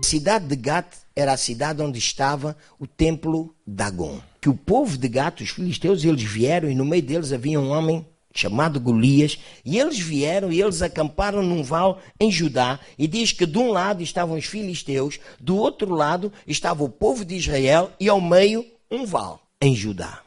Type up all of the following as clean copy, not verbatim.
cidade de Gat era a cidade onde estava o templo de Dagon. Que o povo de Gat, os filisteus, eles vieram e no meio deles havia um homem chamado Golias, e eles vieram e eles acamparam num vale em Judá, e diz que de um lado estavam os filisteus, do outro lado estava o povo de Israel, e ao meio um vale em Judá.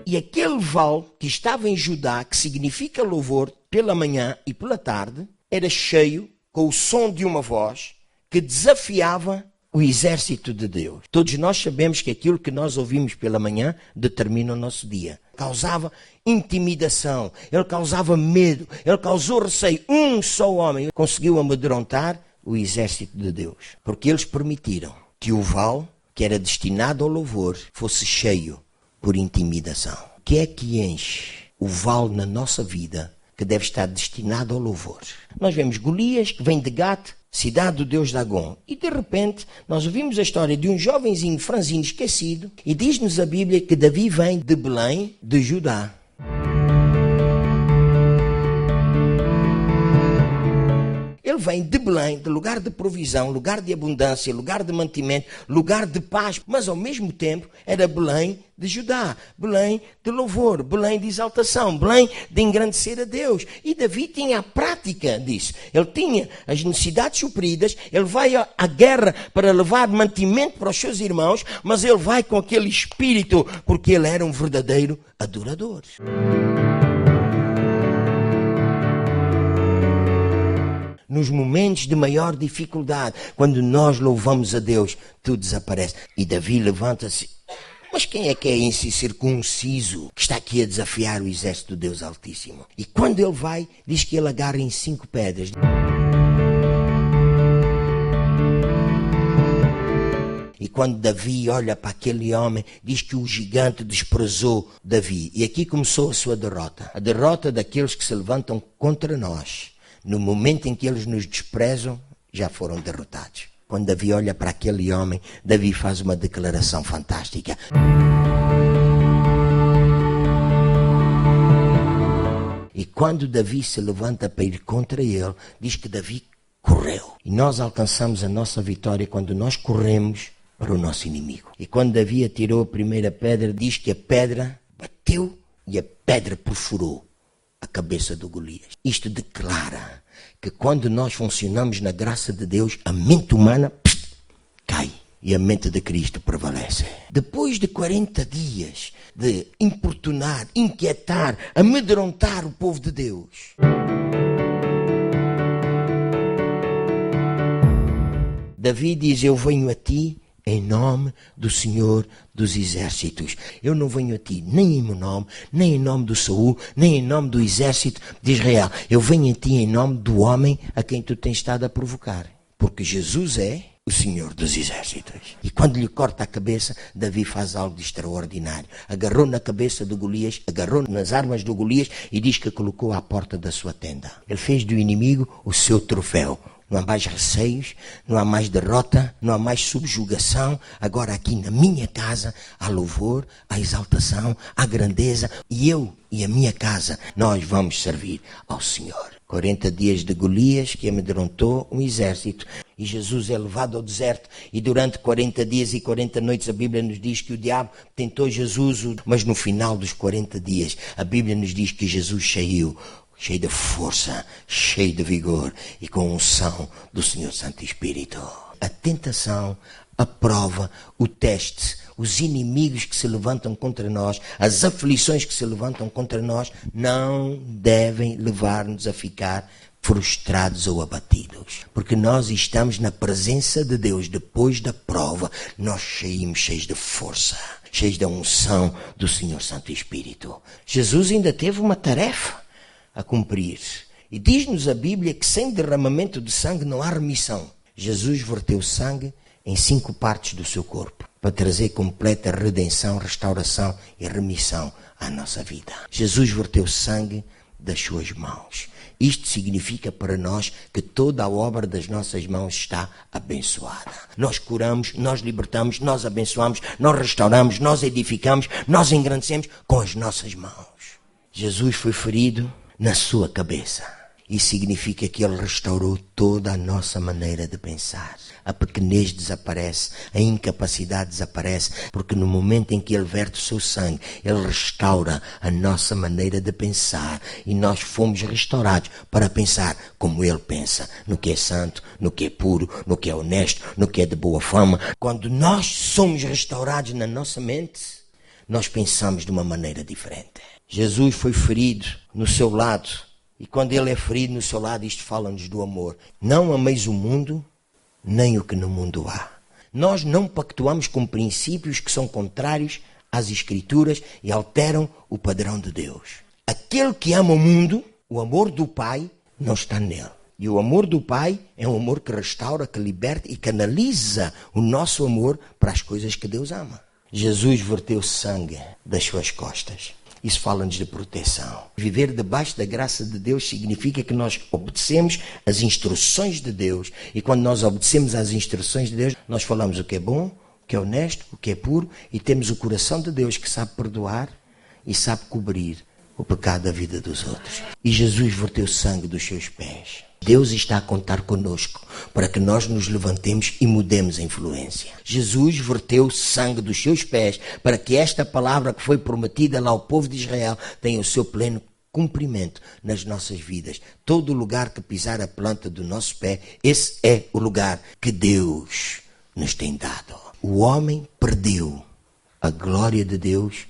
E aquele vale que estava em Judá, que significa louvor, pela manhã e pela tarde, era cheio com o som de uma voz que desafiava o exército de Deus. Todos nós sabemos que aquilo que nós ouvimos pela manhã determina o nosso dia. Causava intimidação, ele causava medo, ele causou receio. Um só homem conseguiu amedrontar o exército de Deus, porque eles permitiram que o vale, que era destinado ao louvor, fosse cheio por intimidação. O que é que enche o vale na nossa vida que deve estar destinado ao louvor? Nós vemos Golias, que vem de Gat, cidade do deus Dagon. E de repente, nós ouvimos a história de um jovenzinho franzino esquecido, e diz-nos a Bíblia que Davi vem de Belém, de Judá. Ele vem de Belém, de lugar de provisão, lugar de abundância, lugar de mantimento, lugar de paz, mas ao mesmo tempo era Belém de Judá, Belém de louvor, Belém de exaltação, Belém de engrandecer a Deus. E Davi tinha a prática disso. Ele tinha as necessidades supridas, ele vai à guerra para levar mantimento para os seus irmãos, mas ele vai com aquele espírito, porque ele era um verdadeiro adorador. Nos momentos de maior dificuldade, quando nós louvamos a Deus, tudo desaparece. E Davi levanta-se. Mas quem é esse circunciso que está aqui a desafiar o exército do Deus Altíssimo? E quando ele vai, diz que ele agarra em 5 pedras. E quando Davi olha para aquele homem, diz que o gigante desprezou Davi. E aqui começou a sua derrota. A derrota daqueles que se levantam contra nós. No momento em que eles nos desprezam, já foram derrotados. Quando Davi olha para aquele homem, Davi faz uma declaração fantástica. E quando Davi se levanta para ir contra ele, diz que Davi correu. E nós alcançamos a nossa vitória quando nós corremos para o nosso inimigo. E quando Davi atirou a primeira pedra, diz que a pedra bateu e a pedra perfurou a cabeça do Golias. Isto declara que quando nós funcionamos na graça de Deus, a mente humana cai e a mente de Cristo prevalece. Depois de 40 dias de importunar, inquietar, amedrontar o povo de Deus, Davi diz: eu venho a ti em nome do Senhor dos Exércitos. Eu não venho a ti nem em meu nome, nem em nome do Saul, nem em nome do exército de Israel. Eu venho a ti em nome do homem a quem tu tens estado a provocar. Porque Jesus é o Senhor dos Exércitos. E quando lhe corta a cabeça, Davi faz algo de extraordinário. Agarrou na cabeça de Golias, agarrou nas armas do Golias e diz que colocou à porta da sua tenda. Ele fez do inimigo o seu troféu. Não há mais receios, não há mais derrota, não há mais subjugação. Agora aqui na minha casa há louvor, há exaltação, há grandeza. E eu e a minha casa, nós vamos servir ao Senhor. 40 dias de Golias que amedrontou um exército. E Jesus é levado ao deserto. E durante 40 dias e 40 noites a Bíblia nos diz que o diabo tentou Jesus. Mas no final dos 40 dias a Bíblia nos diz que Jesus saiu cheio de força, cheio de vigor e com a unção do Senhor Santo Espírito. A tentação, a prova, o teste, os inimigos que se levantam contra nós, as aflições que se levantam contra nós, não devem levar-nos a ficar frustrados ou abatidos. Porque nós estamos na presença de Deus depois da prova. Nós saímos cheios de força, cheios da unção do Senhor Santo Espírito. Jesus ainda teve uma tarefa a cumprir. E diz-nos a Bíblia que sem derramamento de sangue não há remissão. Jesus verteu sangue em 5 partes do seu corpo para trazer completa redenção, restauração e remissão à nossa vida. Jesus verteu sangue das suas mãos. Isto significa para nós que toda a obra das nossas mãos está abençoada. Nós curamos, nós libertamos, nós abençoamos, nós restauramos, nós edificamos, nós engrandecemos com as nossas mãos. Jesus foi ferido na sua cabeça. Isso significa que Ele restaurou toda a nossa maneira de pensar. A pequenez desaparece, a incapacidade desaparece, porque no momento em que Ele verte o seu sangue, Ele restaura a nossa maneira de pensar. E nós fomos restaurados para pensar como Ele pensa, no que é santo, no que é puro, no que é honesto, no que é de boa fama. Quando nós somos restaurados na nossa mente, nós pensamos de uma maneira diferente. Jesus foi ferido no seu lado. E quando Ele é ferido no seu lado, isto fala-nos do amor. Não ameis o mundo, nem o que no mundo há. Nós não pactuamos com princípios que são contrários às Escrituras e alteram o padrão de Deus. Aquele que ama o mundo, o amor do Pai não está nele. E o amor do Pai é um amor que restaura, que liberta e canaliza o nosso amor para as coisas que Deus ama. Jesus verteu sangue das suas costas. Isso fala-nos de proteção. Viver debaixo da graça de Deus significa que nós obedecemos as instruções de Deus. E quando nós obedecemos às instruções de Deus, nós falamos o que é bom, o que é honesto, o que é puro, e temos o coração de Deus que sabe perdoar e sabe cobrir o pecado da vida dos outros. E Jesus verteu sangue dos seus pés. Deus está a contar conosco para que nós nos levantemos e mudemos a influência. Jesus verteu sangue dos seus pés para que esta palavra que foi prometida lá ao povo de Israel tenha o seu pleno cumprimento nas nossas vidas. Todo lugar que pisar a planta do nosso pé, esse é o lugar que Deus nos tem dado. O homem perdeu a glória de Deus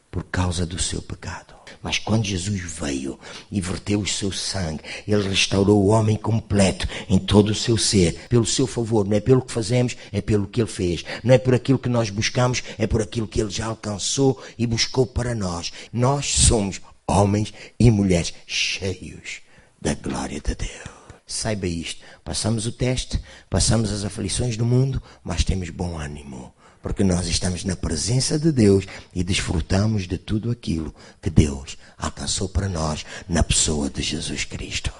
por causa do seu pecado. Mas quando Jesus veio e verteu o seu sangue, Ele restaurou o homem completo em todo o seu ser, pelo seu favor. Não é pelo que fazemos, é pelo que Ele fez. Não é por aquilo que nós buscamos, é por aquilo que Ele já alcançou e buscou para nós. Nós somos homens e mulheres cheios da glória de Deus. Saiba isto, passamos o teste, passamos as aflições do mundo, mas temos bom ânimo. Porque nós estamos na presença de Deus e desfrutamos de tudo aquilo que Deus alcançou para nós na pessoa de Jesus Cristo.